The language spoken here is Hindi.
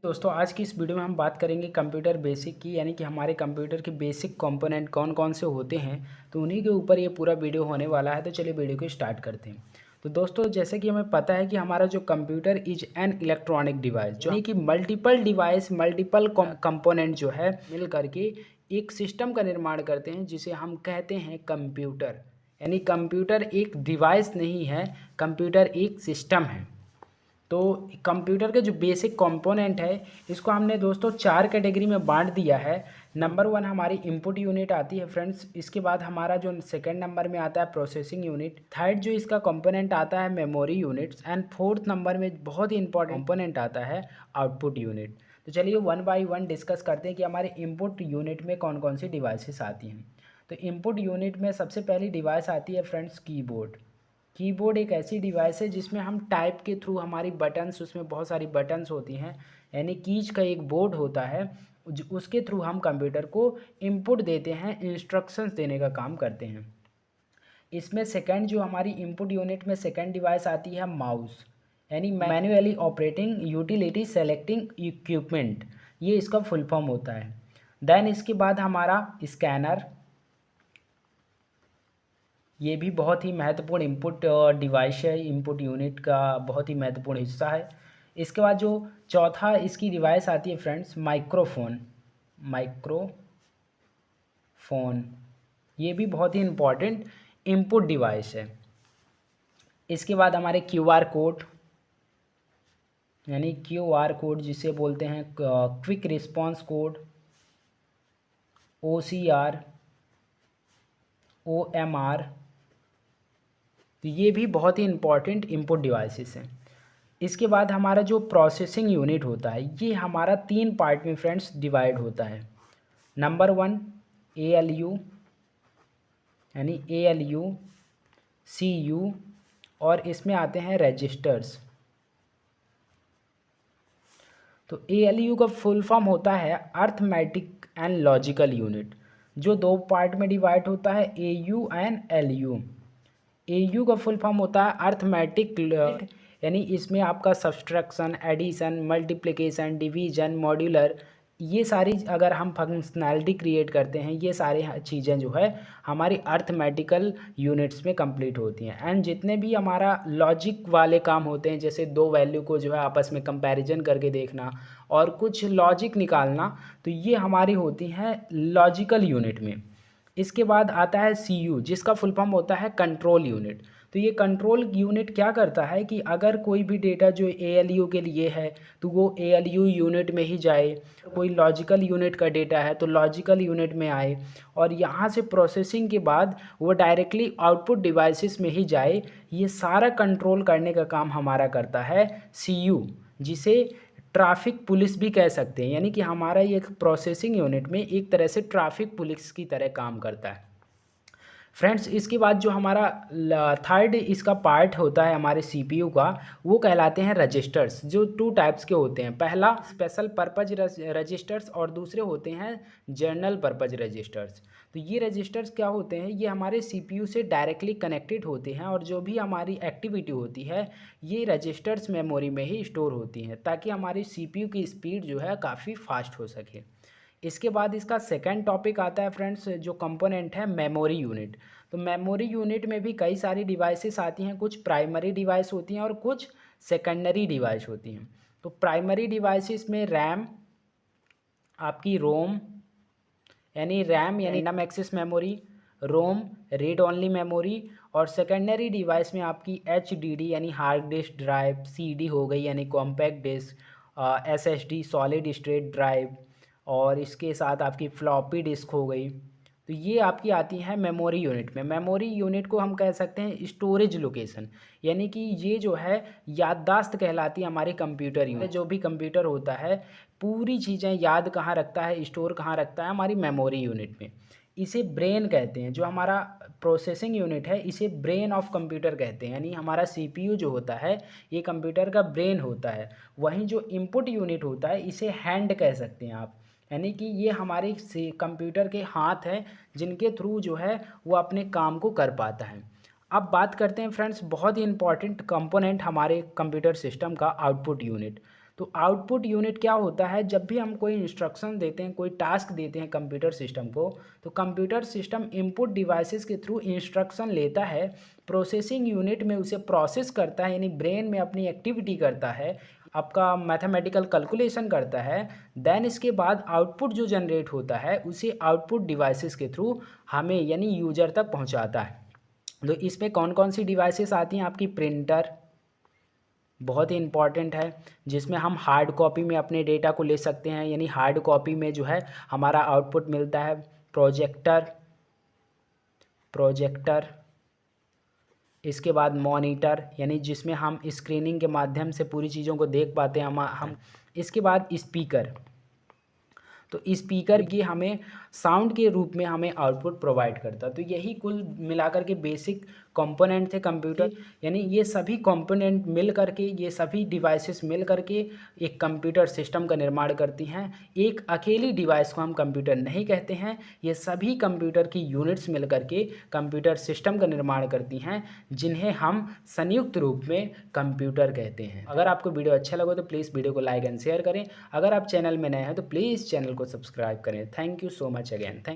दोस्तों आज की इस वीडियो में हम बात करेंगे कंप्यूटर बेसिक की, यानी कि हमारे कंप्यूटर के बेसिक कंपोनेंट कौन कौन से होते हैं। तो उन्हीं के ऊपर ये पूरा वीडियो होने वाला है। तो चलिए वीडियो को स्टार्ट करते हैं। तो दोस्तों जैसे कि हमें पता है कि हमारा जो computer is an electronic device, जो यानी कि मल्टीपल डिवाइस मल्टीपल कंपोनेंट जो है मिल करके एक सिस्टम का निर्माण करते हैं जिसे हम कहते हैं कंप्यूटर। यानी कंप्यूटर एक डिवाइस नहीं है, कंप्यूटर एक सिस्टम है। तो कंप्यूटर के जो बेसिक कंपोनेंट है इसको हमने दोस्तों 4 कैटेगरी में बांट दिया है। नंबर 1 हमारी इनपुट यूनिट आती है फ्रेंड्स। इसके बाद हमारा जो सेकंड नंबर में आता है प्रोसेसिंग यूनिट। थर्ड जो इसका कंपोनेंट आता है memory units. And fourth number में बहुत ही इंपॉर्टेंट कंपोनेंट आता है आउटपुट यूनिट। तो चलिए वन बाय वन डिस्कस करते हैं कि हमारे इनपुट यूनिट में कौन कौन सी डिवाइसेस आती हैं। तो इनपुट यूनिट में सबसे पहली डिवाइस आती है फ्रेंड्स कीबोर्ड। कीबोर्ड एक ऐसी डिवाइस है जिसमें हम टाइप के थ्रू हमारी बटन्स, उसमें बहुत सारी बटन्स होती हैं, यानी कीज का एक बोर्ड होता है, उसके थ्रू हम कंप्यूटर को इनपुट देते हैं, इंस्ट्रक्शंस देने का काम करते हैं। इसमें सेकंड जो हमारी इनपुट यूनिट में सेकंड डिवाइस आती है माउस, यानी manually operating utility selecting equipment, ये इसका फुल फॉर्म होता है। देन इसके बाद हमारा स्कैनर, ये भी बहुत ही महत्वपूर्ण इनपुट डिवाइस है, इनपुट यूनिट का बहुत ही महत्वपूर्ण हिस्सा है। इसके बाद जो चौथा इसकी डिवाइस आती है फ्रेंड्स माइक्रोफोन। माइक्रोफोन ये भी बहुत ही इम्पॉर्टेंट इनपुट डिवाइस है। इसके बाद हमारे क्यूआर कोड, यानी क्यूआर कोड जिसे बोलते हैं quick response code, OCR, OMR, तो ये भी बहुत ही इम्पॉर्टेंट इनपुट डिवाइसेस हैं। इसके बाद हमारा जो प्रोसेसिंग यूनिट होता है ये हमारा 3 पार्ट में फ्रेंड्स डिवाइड होता है। नंबर 1 ALU, यानी ALU, CU, और इसमें आते हैं रजिस्टर्स। तो ALU का फुल फॉर्म होता है अर्थमेटिक एंड लॉजिकल यूनिट, जो 2 पार्ट में डिवाइड होता है, AU एंड LU। AU का फुल फॉर्म होता है अर्थमेटिक, यानी इसमें आपका subtraction, addition, multiplication, division, modular, ये सारी अगर हम फंक्शनैलिटी क्रिएट करते हैं, ये सारी चीज़ें जो है हमारी अर्थमेटिकल यूनिट्स में कंप्लीट होती हैं। एंड जितने भी हमारा लॉजिक वाले काम होते हैं, जैसे 2 वैल्यू को जो है आपस में कंपैरिजन करके देखना और कुछ लॉजिक निकालना, तो ये हमारी होती हैं लॉजिकल यूनिट में। इसके बाद आता है CU, जिसका फुल फॉर्म होता है कंट्रोल यूनिट। तो ये कंट्रोल यूनिट क्या करता है कि अगर कोई भी डेटा जो ALU के लिए है तो वो ALU यूनिट में ही जाए, कोई लॉजिकल यूनिट का डेटा है तो लॉजिकल यूनिट में आए, और यहाँ से प्रोसेसिंग के बाद वो डायरेक्टली आउटपुट डिवाइसेस में ही जाए। ये सारा कंट्रोल करने का काम हमारा करता है CU, जिसे ट्रैफिक पुलिस भी कह सकते हैं। यानी कि हमारा ये प्रोसेसिंग यूनिट में एक तरह से ट्रैफिक पुलिस की तरह काम करता है फ्रेंड्स। इसके बाद जो हमारा थर्ड इसका पार्ट होता है हमारे CPU का, वो कहलाते हैं रजिस्टर्स, जो 2 टाइप्स के होते हैं। पहला स्पेशल पर्पज रजिस्टर्स और दूसरे होते हैं जनरल पर्पज रजिस्टर्स। तो ये रजिस्टर्स क्या होते हैं, ये हमारे CPU से डायरेक्टली कनेक्टेड होते हैं, और जो भी हमारी एक्टिविटी होती है ये रजिस्टर्स मेमोरी में ही स्टोर होती हैं, ताकि हमारी CPU की स्पीड जो है काफ़ी फास्ट हो सके। इसके बाद इसका सेकंड टॉपिक आता है फ्रेंड्स, जो कंपोनेंट है मेमोरी यूनिट। तो मेमोरी यूनिट में भी कई सारी डिवाइसेस आती हैं, कुछ प्राइमरी डिवाइस होती हैं और कुछ सेकेंडरी डिवाइस होती हैं। तो प्राइमरी डिवाइसेस में रैम, आपकी रोम, यानी रैम यानी रैंडम एक्सेस मेमोरी, रोम रीड ओनली मेमोरी, और सेकेंडरी डिवाइस में आपकी HDD यानी हार्ड डिस्क ड्राइव, CD हो गई यानी compact disc, SSD solid state drive, और इसके साथ आपकी फ्लॉपी डिस्क हो गई। तो ये आपकी आती है मेमोरी यूनिट में। मेमोरी यूनिट को हम कह सकते हैं स्टोरेज लोकेशन, यानी कि ये जो है याददाश्त कहलाती है हमारी कंप्यूटर यूनिट। जो भी कंप्यूटर होता है पूरी चीज़ें याद कहाँ रखता है, स्टोर कहाँ रखता है, हमारी मेमोरी यूनिट में। इसे ब्रेन कहते हैं, जो हमारा प्रोसेसिंग यूनिट है इसे ब्रेन ऑफ कंप्यूटर कहते हैं, यानी हमारा CPU जो होता है ये कंप्यूटर का ब्रेन होता है। वहीं जो इनपुट यूनिट होता है इसे हैंड कह सकते हैं आप, यानी कि ये हमारे से कंप्यूटर के हाथ हैं जिनके थ्रू जो है वो अपने काम को कर पाता है। अब बात करते हैं फ्रेंड्स बहुत ही इंपॉर्टेंट कंपोनेंट हमारे कंप्यूटर सिस्टम का, आउटपुट यूनिट। तो आउटपुट यूनिट क्या होता है, जब भी हम कोई इंस्ट्रक्शन देते हैं, कोई टास्क देते हैं कंप्यूटर सिस्टम को, तो कंप्यूटर सिस्टम इनपुट डिवाइसेस के थ्रू इंस्ट्रक्शन लेता है, प्रोसेसिंग यूनिट में उसे प्रोसेस करता है, यानी ब्रेन में अपनी एक्टिविटी करता है, आपका मैथमेटिकल कैलकुलेशन करता है। देन इसके बाद आउटपुट जो जनरेट होता है उसे आउटपुट डिवाइसेस के थ्रू हमें यानी यूजर तक पहुंचाता है। तो इसमें कौन कौन सी डिवाइसेस आती हैं, आपकी प्रिंटर बहुत ही इंपॉर्टेंट है, जिसमें हम हार्ड कॉपी में अपने डेटा को ले सकते हैं, यानी हार्ड कॉपी में जो है हमारा आउटपुट मिलता है। प्रोजेक्टर इसके बाद मॉनिटर, यानी जिसमें हम स्क्रीनिंग के माध्यम से पूरी चीज़ों को देख पाते हैं हम। इसके बाद स्पीकर, तो स्पीकर की हमें साउंड के रूप में हमें आउटपुट प्रोवाइड करता। तो यही कुल मिलाकर के बेसिक कंपोनेंट थे कंप्यूटर, यानी ये सभी कंपोनेंट मिल करके, ये सभी डिवाइसेस मिल करके एक कंप्यूटर सिस्टम का निर्माण करती हैं। एक अकेली डिवाइस को हम कंप्यूटर नहीं कहते हैं, ये सभी कंप्यूटर की यूनिट्स मिल करके कंप्यूटर सिस्टम का निर्माण करती हैं, जिन्हें हम संयुक्त रूप में कंप्यूटर कहते हैं। अगर आपको वीडियो अच्छा लगे तो प्लीज़ वीडियो को लाइक एंड शेयर करें। अगर आप चैनल में नए हैं तो प्लीज़ चैनल को सब्सक्राइब करें। Thank you so much again. Thank